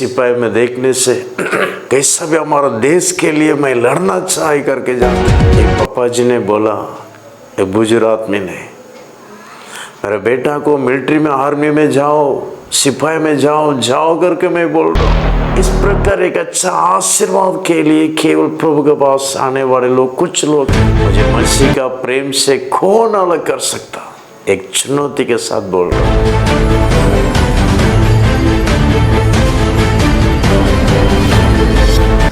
सिपाही में देखने से कैसा भी हमारा देश के लिए मैं लड़ना चाहे करके जाता। एक पापा जी ने बोला, एक बुजुर्ग आदमी ने, मेरे बेटा को मिलिट्री में, आर्मी में जाओ, सिपाही में जाओ जाओ करके मैं बोल रहा हूँ। इस प्रकार एक अच्छा आशीर्वाद के लिए केवल प्रभु के पास आने वाले लोग, कुछ लोग, मुझे मसीह का प्रेम से कौन अलग कर सकता, एक चुनौती के साथ बोल रहा हूँ।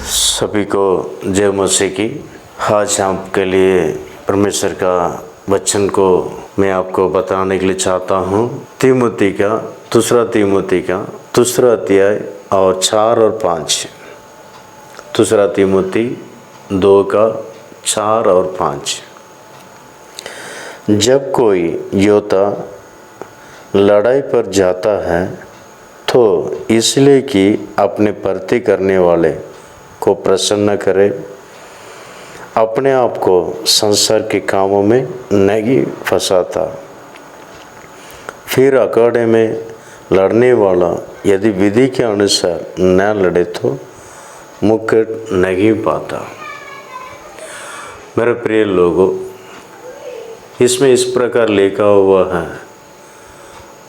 सभी को जय मसीह की। आज आपके लिए परमेश्वर का वचन को मैं आपको बताने के लिए चाहता हूँ। दूसरा तीमुथी का दूसरा अध्याय और 4 और 5। दूसरा तीमुथी 2 का 4 और 5। जब कोई योद्धा लड़ाई पर जाता है तो इसलिए कि अपने भर्ती करने वाले को प्रसन्न करे, अपने आप को संसार के कामों में नहीं फंसाता। फिर अखाड़े में लड़ने वाला यदि विधि के अनुसार न लड़े तो मुकुट नहीं पाता। मेरे प्रिय लोगों, इसमें इस प्रकार लिखा हुआ है,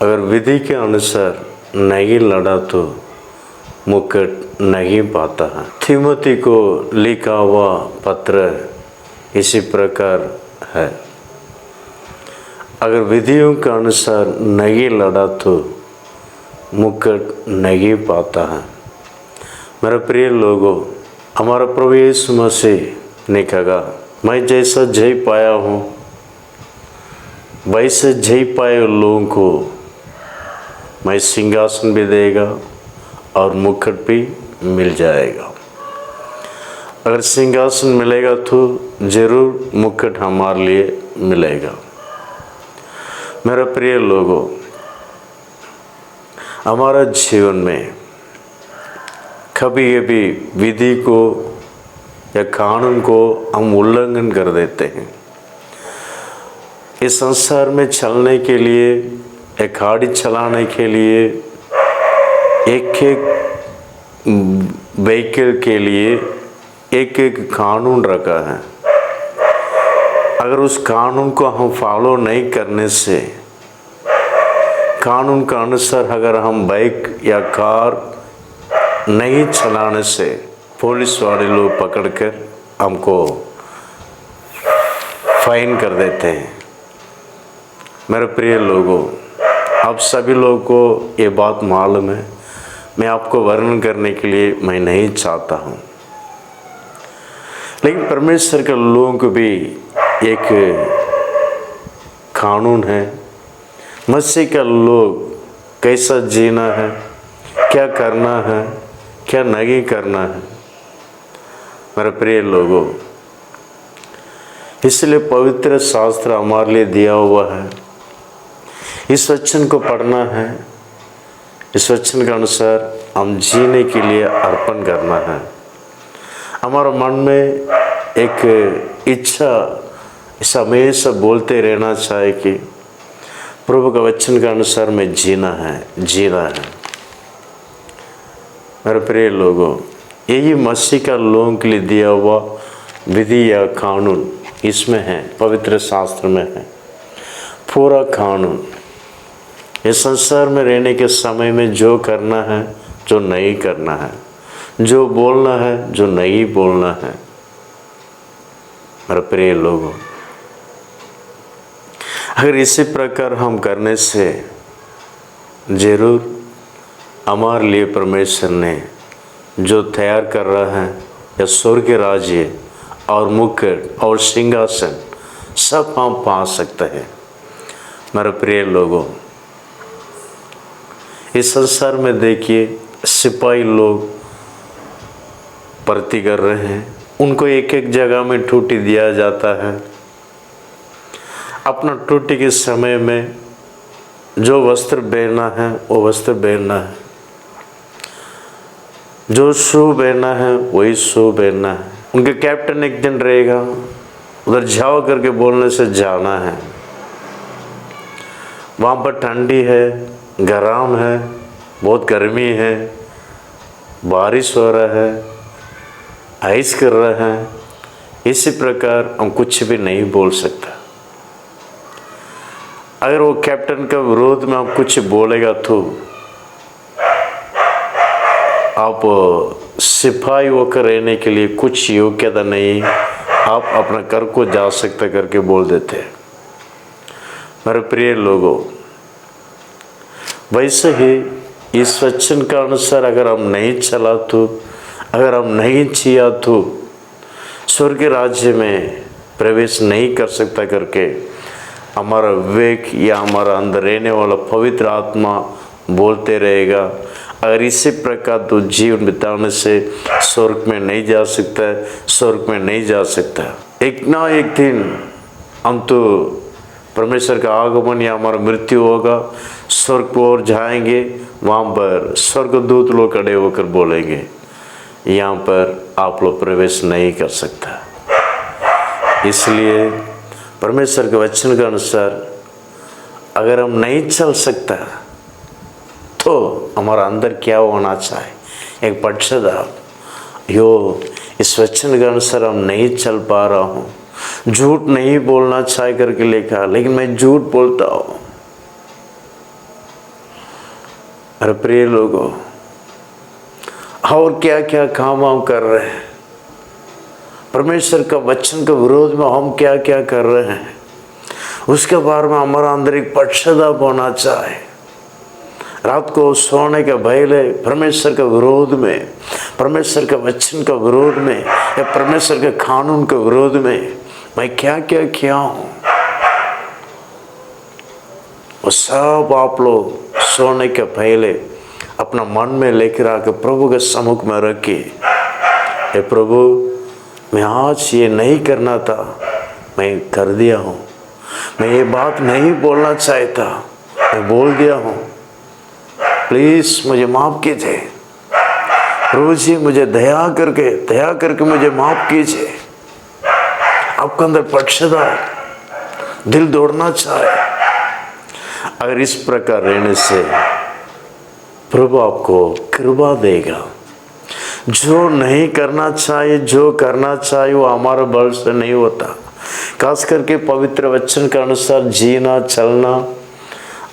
अगर विधि के अनुसार नहीं लड़ा तो मुकुट नहीं पाता है। तीमुथी को लिखा हुआ पत्र इसी प्रकार है, अगर विधियों के अनुसार नहीं लड़ा तो मुकुट नहीं पाता है। मेरे प्रिय लोगों, हमारा प्रभु यीशु मसीह ने कहा, मैं जैसा जय पाया हूँ वैसे जय पाए लोगों को मैं सिंहासन भी देगा और मुकुट भी मिल जाएगा। अगर सिंहासन मिलेगा तो जरूर मुकुट हमारे लिए मिलेगा। मेरे प्रिय लोगों, हमारा जीवन में कभी कभी विधि को या कानून को हम उल्लंघन कर देते हैं। इस संसार में चलने के लिए, एक गाड़ी चलाने के लिए, एक एक व्हीकल के लिए एक एक कानून रखा है। अगर उस कानून को हम फॉलो नहीं करने से, कानून के अनुसार अगर हम बाइक या कार नहीं चलाने से, पुलिस वाले लोग पकड़कर हमको फाइन कर देते हैं। मेरे प्रिय लोगों, आप सभी लोगों को ये बात मालूम है, मैं आपको वर्णन करने के लिए मैं नहीं चाहता हूँ, लेकिन परमेश्वर के लोगों को भी एक कानून है। मसीह का लोग कैसा जीना है, क्या करना है, क्या नहीं करना है। मेरे प्रिय लोगों, इसलिए पवित्र शास्त्र हमारे लिए दिया हुआ है। इस वचन को पढ़ना है, इस वचन के अनुसार हम जीने के लिए अर्पण करना है। हमारा मन में एक इच्छा इस हमेशा बोलते रहना चाहिए कि प्रभु के वचन के अनुसार में जीना है। मेरे प्रिय लोगों, यही मसीह का लोगों के लिए दिया हुआ विधि या कानून इसमें है, पवित्र शास्त्र में है। पूरा कानून इस संसार में रहने के समय में जो करना है, जो नहीं करना है, जो बोलना है, जो नहीं बोलना है। मेरे प्रिय लोगों, अगर इसी प्रकार हम करने से जरूर हमारे लिए परमेश्वर ने जो तैयार कर रहा है, या स्वर्ग राज्य और मुकुट और सिंहासन सब हम पा सकते हैं। मेरे प्रिय लोगों, इस संसार में देखिए, सिपाही लोग भर्ती कर रहे हैं, उनको एक एक जगह में ड्यूटी दिया जाता है। अपना ड्यूटी के समय में जो वस्त्र पहनना है वो वस्त्र पहनना है, जो शू पहनना है वही शू पहनना है। उनके कैप्टन एक दिन रहेगा, उधर जाओ करके बोलने से जाना है। वहाँ पर ठंडी है, गरम है, बहुत गर्मी है, बारिश हो रहा है, आइस कर रहा है, इसी प्रकार हम कुछ भी नहीं बोल सकता। अगर वो कैप्टन का विरोध में आप कुछ बोलेगा तो आप सिपाही होकर रहने के लिए कुछ योग्यता नहीं, आप अपना कर को जा सकता करके बोल देते हैं। मेरे प्रिय लोगों, वैसे ही इस वचन का अनुसार अगर हम नहीं चला तो, अगर हम नहीं जिया तो स्वर्ग राज्य में प्रवेश नहीं कर सकता करके हमारा विवेक या हमारा अंदर रहने वाला पवित्र आत्मा बोलते रहेगा। अगर इसी प्रकार तो जीवन बिताने से स्वर्ग में नहीं जा सकता है, स्वर्ग में नहीं जा सकता। एक ना एक दिन हम तो परमेश्वर का आगमन या हमारा मृत्यु होगा, स्वर्ग की ओर जाएंगे, वहाँ पर स्वर्गदूत लोग खड़े होकर बोलेंगे यहाँ पर आप लोग प्रवेश नहीं कर सकता। इसलिए परमेश्वर के वचन के अनुसार अगर हम नहीं चल सकता तो हमारा अंदर क्या होना चाहिए? एक पश्चाताप, यो इस वचन के अनुसार हम नहीं चल पा रहा हूँ, झूठ नहीं बोलना चाहिए करके लिखा, लेकिन मैं झूठ बोलता हूँ। अरे प्रिय लोगों, और क्या क्या काम हम कर रहे हैं, परमेश्वर का वचन के विरोध में हम क्या क्या कर रहे हैं, उसके बारे में हमारा अंदर एक पश्चाताप होना चाहिए। रात को सोने के पहले परमेश्वर के विरोध में, परमेश्वर के वचन का विरोध में या परमेश्वर के कानून के विरोध में मैं क्या क्या किया हूँ, वो सब आप लोग सोने के पहले अपना मन में लेकर आकर प्रभु के सम्मुख में रखिए। हे प्रभु, मैं आज ये नहीं करना था, मैं कर दिया हूँ। मैं ये बात नहीं बोलना चाहता, मैं बोल दिया हूँ। प्लीज़ मुझे माफ़ कीजिए प्रभु जी, मुझे दया करके मुझे माफ़ कीजिए। आपके अंदर पश्चाताप, दिल दौड़ना चाहे। अगर इस प्रकार रहने से प्रभु आपको कृपा देगा। जो नहीं करना चाहिए, जो करना चाहिए वो हमारे बल से नहीं होता। खास करके पवित्र वचन के अनुसार जीना चलना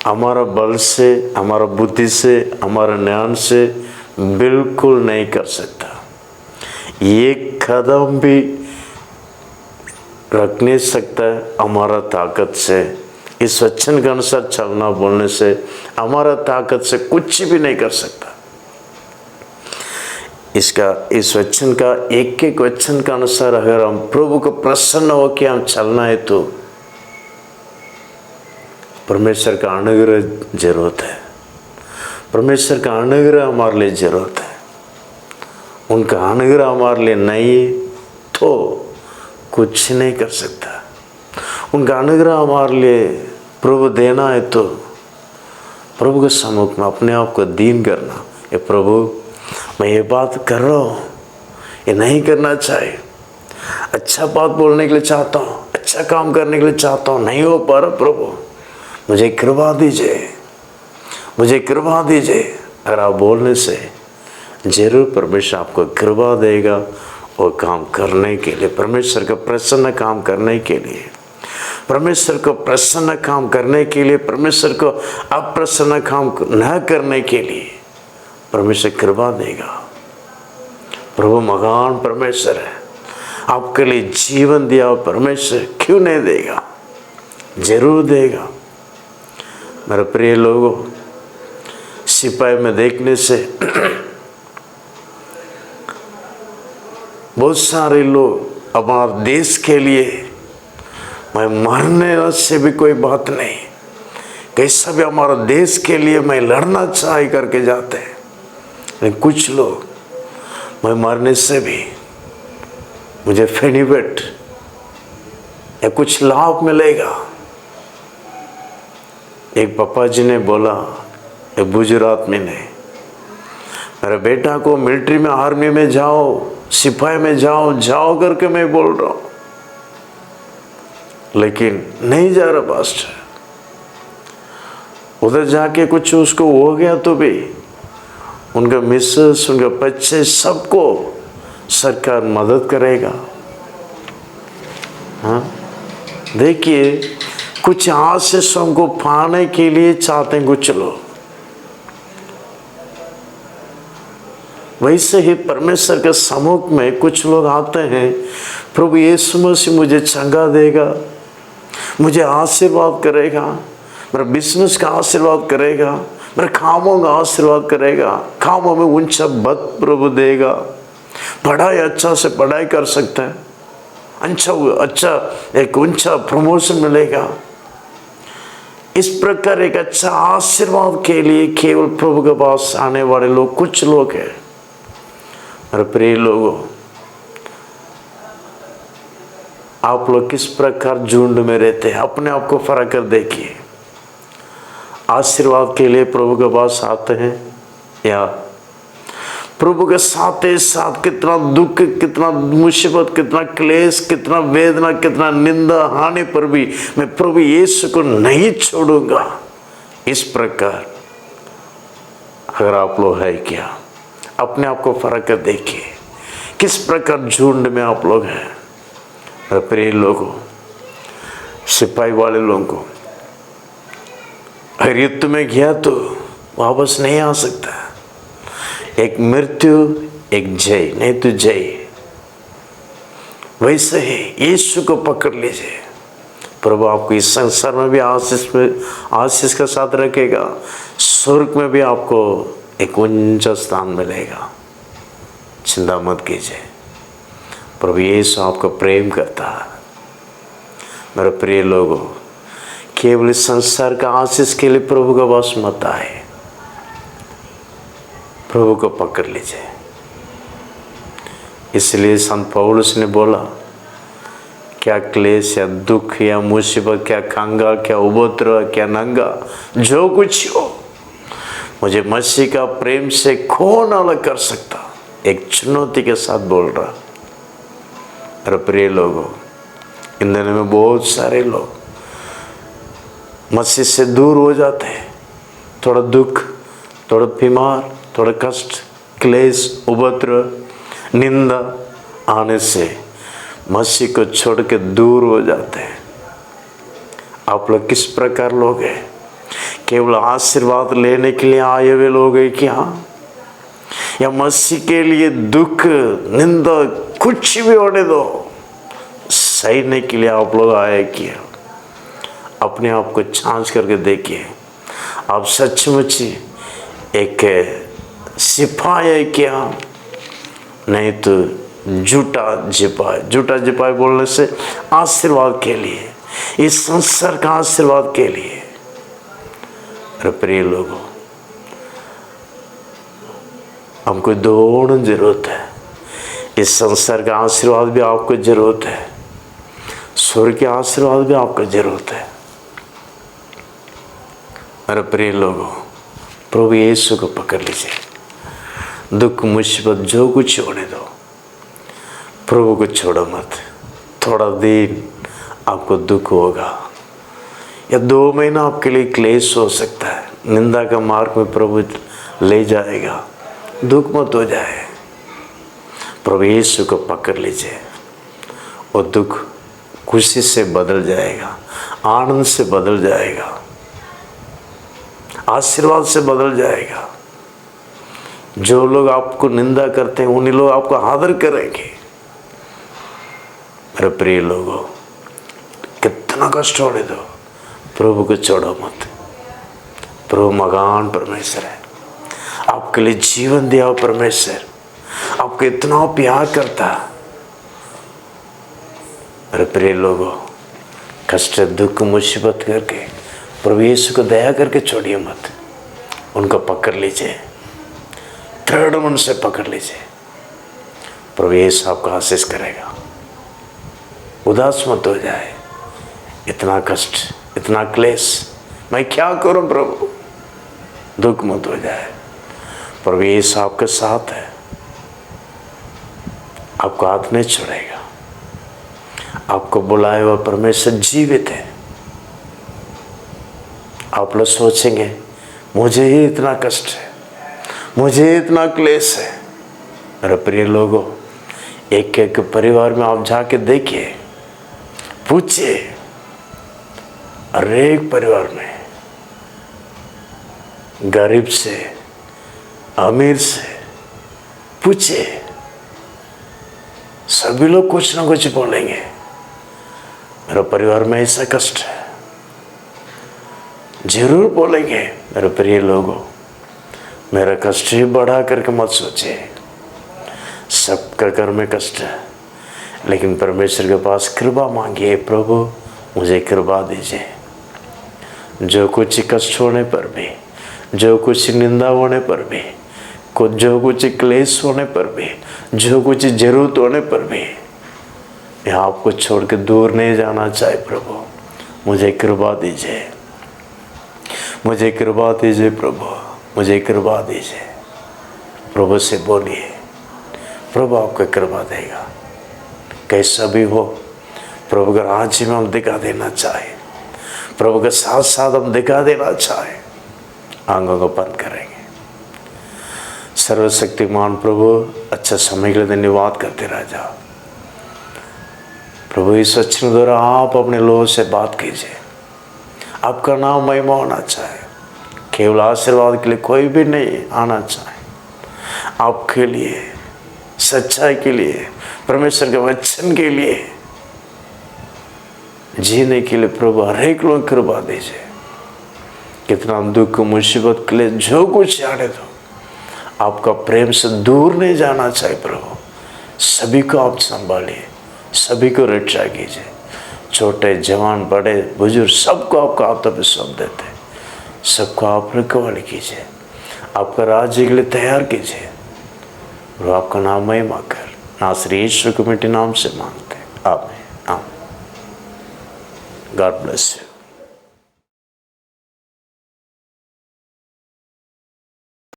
हमारा बल से, हमारा बुद्धि से, हमारा ज्ञान से बिल्कुल नहीं कर सकता। एक कदम भी रख नहीं सकता हमारा ताकत से। इस वचन के अनुसार चलना बोलने से हमारा ताकत से कुछ भी नहीं कर सकता। इस वचन का एक एक वचन के अनुसार अगर हम प्रभु को प्रसन्न होकर हम चलना है तो परमेश्वर का अनुग्रह जरूरत है। परमेश्वर का अनुग्रह हमारे लिए जरूरत है। उनका अनुग्रह हमारे लिए नहीं तो कुछ नहीं कर सकता। उनका अनुग्रह हमारे लिए प्रभु देना है तो प्रभु के सम्मुख में अपने आप को दीन करना। ये प्रभु, मैं ये बात कर रहा हूँ, ये नहीं करना चाहिए। अच्छा बात बोलने के लिए चाहता हूँ, अच्छा काम करने के लिए चाहता हूँ, नहीं हो पा रहा। प्रभु मुझे कृपा दीजिए, मुझे कृपा दीजिए। अगर आप बोलने से जरूर परमेश्वर आपको कृपा देगा वो काम करने के लिए, परमेश्वर का प्रसन्न काम करने के लिए, परमेश्वर को प्रसन्न काम करने के लिए, परमेश्वर को अप्रसन्न काम न करने के लिए परमेश्वर कृपा देगा। प्रभु महान परमेश्वर है, आपके लिए जीवन दिया परमेश्वर क्यों नहीं देगा? जरूर देगा। मेरे प्रिय लोगों, सिपाही में देखने से बहुत सारे लोग हमारे देश के लिए मैं मरने से भी कोई बात नहीं, कैसा भी हमारा देश के लिए मैं लड़ना चाहे करके जाते हैं। लेकिन कुछ लोग मैं मरने से भी मुझे बेनिफिट या कुछ लाभ मिलेगा। एक पापा जी ने बोला, एक बुजुर्ग आदमी ने, मेरे बेटा को मिलिट्री में, आर्मी में जाओ, सिपाही में जाओ करके मैं बोल रहा हूँ, लेकिन नहीं जा रहा पास्टर। उधर जाके कुछ उसको हो गया तो भी उनका मिसेस, उनके बच्चे, सबको सरकार मदद करेगा। हाँ, देखिए कुछ आशीषों को पाने के लिए चाहते हैं कुछ लोग, वैसे ही परमेश्वर के सम्मुख में कुछ लोग आते हैं, प्रभु यीशु मसीह मुझे चंगा देगा, मुझे आशीर्वाद करेगा, मेरा बिजनेस का आशीर्वाद करेगा, मेरे कामों का आशीर्वाद करेगा, कामों में ऊंचा बद प्रभु देगा, पढ़ाई अच्छा से पढ़ाई कर सकते हैं, अच्छा एक ऊंचा प्रमोशन मिलेगा। इस प्रकार एक अच्छा आशीर्वाद के लिए केवल प्रभु के पास आने वाले लोग कुछ लोग हैं। मेरे प्रिय लोगों, आप लोग किस प्रकार झुंड में रहते हैं, अपने आप को फर्क कर देखिए। आशीर्वाद के लिए प्रभु के पास आते हैं या प्रभु के साथ ही साथ कितना दुख, कितना मुसीबत, कितना क्लेश, कितना वेदना, कितना निंदा, हानि पर भी मैं प्रभु यीशु को नहीं छोड़ूंगा। इस प्रकार अगर आप लोग है क्या, अपने आप को फर्क कर देखिए, किस प्रकार झुंड में आप लोग हैं। मेरे प्रिय लोगों, सिपाही वाले लोगों को अगर युद्ध में गया तो वापस नहीं आ सकता, एक मृत्यु एक जय, नहीं तो जय। वैसे ही यीशु को पकड़ लीजिए, प्रभु आपको इस संसार में भी आशीष के साथ रखेगा, स्वर्ग में भी आपको एक ऊंचा स्थान मिलेगा। चिंता मत कीजिए, प्रभु यीशु आपको प्रेम करता है। मेरे प्रिय लोगों, केवल इस संसार का आशीष के लिए प्रभु का पास मत आए, प्रभु को पकड़ लीजिए। इसलिए संत पौलुस ने बोला, क्या क्लेश या दुख या मुसीबत, क्या कंगाल, क्या उपद्रव, क्या नंगा, जो कुछ हो, मुझे मसीह का प्रेम से कौन अलग कर सकता। एक चुनौती के साथ बोल रहा। मेरे प्रिय लोगों, इन दिनों में बहुत सारे लोग मसीह से दूर हो जाते हैं। थोड़ा दुख, थोड़ा बीमार, थोड़ा कष्ट, क्लेश, उपद्रव, निंदा आने से मसीह को छोड़ के दूर हो जाते हैं। आप लोग किस प्रकार लोग हैं? केवल आशीर्वाद लेने के लिए आए हुए लोग हैं क्या, या मसीह के लिए दुख, निंदा, कुछ भी होने दो, सहने के लिए आप लोग आए क्या? अपने आप को जांच करके देखिए, आप सचमुच एक सिपाही है क्या, नहीं तो झूठा जिपाही बोलने से आशीर्वाद के लिए, इस संसार का आशीर्वाद के लिए। मेरे प्रिय लोगों, हमको दोनों जरूरत है। इस संसार का आशीर्वाद भी आपको जरूरत है, स्वर्ग के आशीर्वाद भी आपको जरूरत है। मेरे प्रिय लोगों, प्रभु यीशु को पकड़ लीजिए। दुख मुसीबत जो कुछ होने दो, प्रभु को छोड़ो मत। थोड़ा दिन आपको दुख होगा या 2 महीना आपके लिए क्लेश हो सकता है, निंदा का मार्ग में प्रभु ले जाएगा, दुख मत हो जाए। प्रभु यीशु को पकड़ लीजिए, और दुख खुशी से बदल जाएगा, आनंद से बदल जाएगा, आशीर्वाद से बदल जाएगा। जो लोग आपको निंदा करते हैं उन्हीं लोग आपको आदर करेंगे। मेरे प्रिय लोगों, कितना कष्ट होने दो, प्रभु को छोड़ो मत। प्रभु महान परमेश्वर है, आपके लिए जीवन दिया परमेश्वर, आपको इतना प्यार करता। मेरे प्रिय लोगों, कष्ट, दुख, मुसीबत करके प्रभु यीशु को दया करके छोड़िए मत, उनको पकड़ लीजिए, दृढ़ मन से पकड़ लीजिए। प्रभु यीशु आपको आशीष करेगा। उदास मत हो जाए, इतना कष्ट, इतना क्लेश, मैं क्या करूं प्रभु, दुख मत हो जाए। प्रभु यीशु आपके साथ है, आपको हाथ नहीं छोड़ेगा। आपको बुलाए हुआ परमेश्वर जीवित है। आप लोग सोचेंगे मुझे ही इतना कष्ट है, मुझे इतना क्लेश है। मेरे प्रिय लोगों, एक एक परिवार में आप जाके देखिए, पूछिए, हर एक परिवार में गरीब से अमीर से पूछिए, सभी लोग कुछ ना कुछ बोलेंगे, मेरे परिवार में ऐसा कष्ट है, जरूर बोलेंगे। मेरे प्रिय लोगों, मेरा कष्ट ही बढ़ा करके मत सोचिए। सबका घर में कष्ट है, लेकिन परमेश्वर के पास कृपा मांगिए, प्रभु मुझे कृपा दीजिए। जो कुछ कष्ट होने पर भी, जो कुछ निंदा होने पर भी, जो कुछ क्लेश होने पर भी, जो कुछ जरूरत होने पर भी, मैं आपको छोड़ के दूर नहीं जाना चाहे। प्रभु मुझे कृपा दीजिए, मुझे कृपा दीजिए, प्रभु मुझे कृपा दीजिए। प्रभु से बोलिए, प्रभु आपको कृपा देगा। कैसा भी हो, प्रभु का राज्य में हम दिखा देना चाहे, प्रभु के साथ साथ हम दिखा देना चाहे, आंखों को बंद करेंगे। सर्वशक्तिमान प्रभु, अच्छा समय के लिए धन्यवाद करते रह जाओ। प्रभु इस वचन द्वारा आप अपने लोगों से बात कीजिए। आपका नाम महिमा होना चाहे। केवल आशीर्वाद के लिए कोई भी नहीं आना चाहे, आपके लिए, सच्चाई के लिए, परमेश्वर के वचन के लिए जीने के लिए प्रभु हर एक लोग कृपा दीजिए। कितना दुख मुसीबत के लिए जो कुछ आने दो, आपका प्रेम से दूर नहीं जाना चाहिए। प्रभु सभी को आप संभालिए, सभी को रक्षा कीजिए। छोटे जवान बड़े बुजुर्ग सबको आपका हाथों पे सौंप देते, सबको आप रखवाली कीजिए, आपका राज्य के लिए तैयार कीजिए। और आपका नाम महिमा कर नासरी यीशु के मिट्टी नाम से मांगते, आमीन। God bless you.